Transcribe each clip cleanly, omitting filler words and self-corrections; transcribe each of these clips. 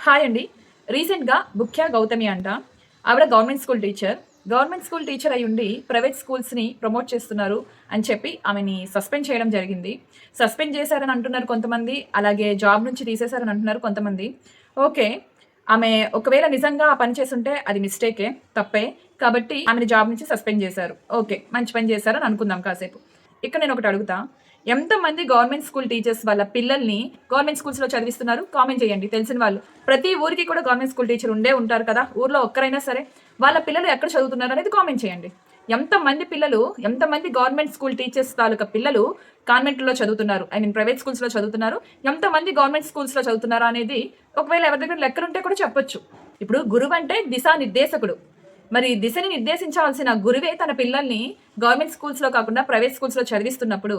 Hi అండి. రీసెంట్‌గా బుక్య గౌతమి అంట. ఆవిడ government school teacher. Government school teacher అయ్యుండి ప్రైవేట్ స్కూల్స్‌ని ప్రమోట్ చేస్తున్నారు అని చెప్పి ఆమెని సస్పెండ్ చేయడం జరిగింది. సస్పెండ్ చేశారని అంటున్నారు కొంతమంది. అలాగే జాబ్ నుంచి తీసేశారని అంటున్నారు కొంతమంది. ఓకే. ఆమె ఒకవేళ నిజంగా ఆ పని చేసుంటే అది మిస్టేకే. తప్పే. కాబట్టి ఆమెని జాబ్ నుంచి సస్పెండ్ చేశారు. ఓకే. మంచి పని చేశారని అనుకుందాం కాసేపు. ఇక్కడ నేనొకటి అడుగుతా. ఎంతమంది గవర్నమెంట్ స్కూల్ టీచర్స్ వాళ్ళ పిల్లల్ని గవర్నమెంట్ స్కూల్స్‌లో చదివిస్తున్నారు? కామెంట్ చేయండి తెలిసిన వాళ్ళు. ప్రతి ఊరికి కూడా గవర్నమెంట్ స్కూల్ టీచర్ ఉండే ఉంటారు కదా! ఊర్లో ఒక్కరైనా సరే. వాళ్ళ పిల్లలు ఎక్కడ చదువుతున్నారు అనేది కామెంట్ చేయండి. ఎంతమంది గవర్నమెంట్ స్కూల్ టీచర్స్ తాలూకా పిల్లలు కాన్వెంట్‌లో చదువుతున్నారు. ఐ మీన్ ప్రైవేట్ స్కూల్స్‌లో చదువుతున్నారు. ఎంతమంది గవర్నమెంట్ స్కూల్స్‌లో చదువుతున్నారు అనేది ఒకవేళ ఎవరి దగ్గర లెక్కలుంటే కూడా చెప్పొచ్చు. ఇప్పుడు గురువంటే దిశానిర్దేశకుడు. మరి దిశని నిర్దేశించాల్సిన గురువే తన పిల్లల్ని గవర్నమెంట్ స్కూల్స్‌లో కాకుండా ప్రైవేట్ స్కూల్స్‌లో చదివిస్తున్నప్పుడు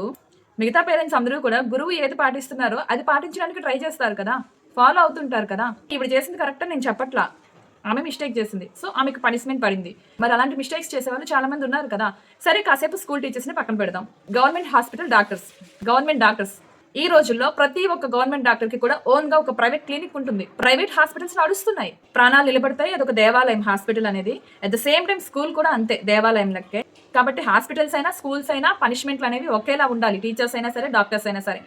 మిగతా పేరెంట్స్ అందరూ కూడా గురువు ఏది పాటిస్తున్నారో అది పాటించడానికి ట్రై చేస్తారు కదా! ఫాలో అవుతుంటారు కదా! ఈవిడ చేసింది కరెక్ట్ అని నేను చెప్పట్లా. ఆమె మిస్టేక్ చేసింది. సో, ఆమెకు పనిష్మెంట్ పడింది. మరి అలాంటి మిస్టేక్స్ చేసేవాళ్ళు చాలా మంది ఉన్నారు కదా! సరే కాసేపు స్కూల్ టీచర్స్‌ని పక్కన పెడదాం. Government hospital doctors, government doctors ఈ రోజుల్లో ప్రతి ఒక్క గవర్నమెంట్ డాక్టర్‌కి కూడా ఓన్‌గా ఒక ప్రైవేట్ క్లినిక్ ఉంటుంది. ప్రైవేట్ హాస్పిటల్స్ నడుస్తున్నాయి. ప్రాణాలు నిలబడతాయి. అదొక దేవాలయం హాస్పిటల్ అనేది. At the same time school కూడా అంతే దేవాలయం లెక్కే. కాబట్టి హాస్పిటల్స్ అయినా, స్కూల్స్ అయినా పనిష్మెంట్లు అనేవి ఒకేలా ఉండాలి. టీచర్స్ అయినా సరే, డాక్టర్స్ అయినా సరే.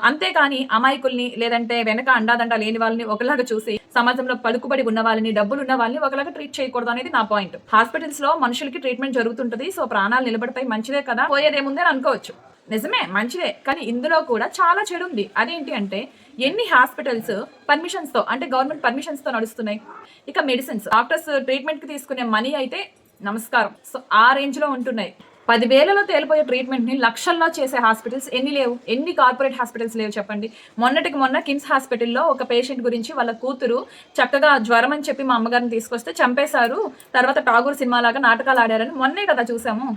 అంతేగాని అమాయకుల్ని లేదంటే వెనక అండాదండ లేని వాళ్ళని ఒకలాగా చూసి సమాజంలో పలుకుబడి ఉన్న వాళ్ళని, డబ్బులున్న వాళ్ళని ఒకలాగా ట్రీట్ చేయకూడదు అనేది నా పాయింట్. హాస్పిటల్స్ లో మనుషులకి ట్రీట్మెంట్ జరుగుతుంటది. సో ప్రాణాలు నిలబడతాయి మంచిదే కదా! పోయేదేముంది అని అనుకోవచ్చు. నిజమే మంచిదే. కానీ ఇందులో కూడా చాలా చెడుంది. అదేంటి అంటే ఎన్ని హాస్పిటల్స్ పర్మిషన్స్‌తో అంటే గవర్నమెంట్ పర్మిషన్స్‌తో నడుస్తున్నాయి. ఇక మెడిసిన్స్ డాక్టర్స్ ట్రీట్మెంట్‌కి తీసుకునే మనీ అయితే నమస్కారం. సో ఆ రేంజ్‌లో ఉంటున్నాయి. 10,000లో తేలిపోయే ట్రీట్మెంట్‌ని లక్షల్లో చేసే హాస్పిటల్స్ ఎన్ని లేవు? ఎన్ని కార్పొరేట్ హాస్పిటల్స్ లేవు చెప్పండి? మొన్నటికి మొన్న కిమ్స్ హాస్పిటల్‌లో ఒక పేషెంట్ గురించి వాళ్ళ కూతురు చక్కగా జ్వరం అని చెప్పి మా అమ్మగారిని తీసుకొస్తే చంపేశారు. తర్వాత 'ఠాగూర్' సినిమాలాగా నాటకాలు ఆడారని మొన్నే కదా చూసాము.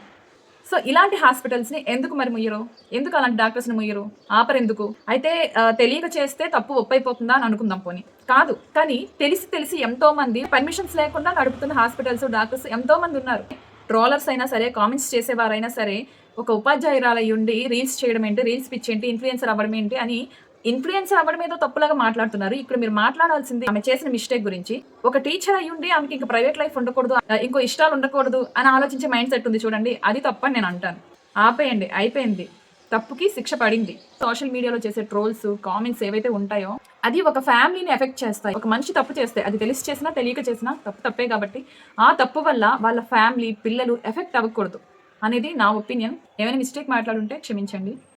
సో ఇలాంటి హాస్పిటల్స్‌ని ఎందుకు మరి ముయ్యరు? ఎందుకు అలాంటి డాక్టర్స్‌ని ముయ్యరు? ఆపరెందుకు? అయితే తెలియక చేస్తే తప్పు ఒప్పైపోతుందా అని అనుకుందాం పోనీ. కాదు. కానీ తెలిసి ఎంతోమంది పర్మిషన్స్ లేకుండా నడుపుతున్న హాస్పిటల్స్, డాక్టర్స్ ఎంతోమంది ఉన్నారు. ట్రోలర్స్ అయినా సరే, కామెంట్స్ చేసేవారైనా సరే, ఒక ఉపాధ్యాయురాలయ్యుండి రీల్స్ చేయడం ఏంటి, రీల్స్ పిచ్చేంటి, ఇన్‌ఫ్లుయెన్సర్ అవ్వడం ఏంటి అని ఇన్‌ఫ్లుయెన్సర్ అవ్వడం ఏదో తప్పులాగా మాట్లాడుతున్నారు. ఇక్కడ మీరు మాట్లాడాల్సింది ఆమె చేసిన మిస్టేక్ గురించి. ఒక టీచర్ అయ్యుండి ఆమెకి ఇంక ప్రైవేట్ లైఫ్ ఉండకూడదు, ఇంకో ఇష్టాలు ఉండకూడదు అని ఆలోచించే మైండ్ సెట్ ఉంది చూడండి. అది తప్పని నేను అంటాను. ఆపేయండి. అయిపోయింది. తప్పుకి శిక్ష పడింది. సోషల్ మీడియాలో చేసే ట్రోల్స్, కామెంట్స్ ఏవైతే ఉంటాయో అది ఒక ఫ్యామిలీని ఎఫెక్ట్ చేస్తాయి. ఒక మనిషి తప్పు చేస్తే అది తెలిసి చేసినా, తెలియక చేసినా తప్పు తప్పే కాబట్టి ఆ తప్పు వల్ల వాళ్ళ ఫ్యామిలీ, పిల్లలు ఎఫెక్ట్ అవ్వకూడదు అనేది నా ఒపీనియన్. ఏమైనా మిస్టేక్ మాట్లాడుంటే క్షమించండి.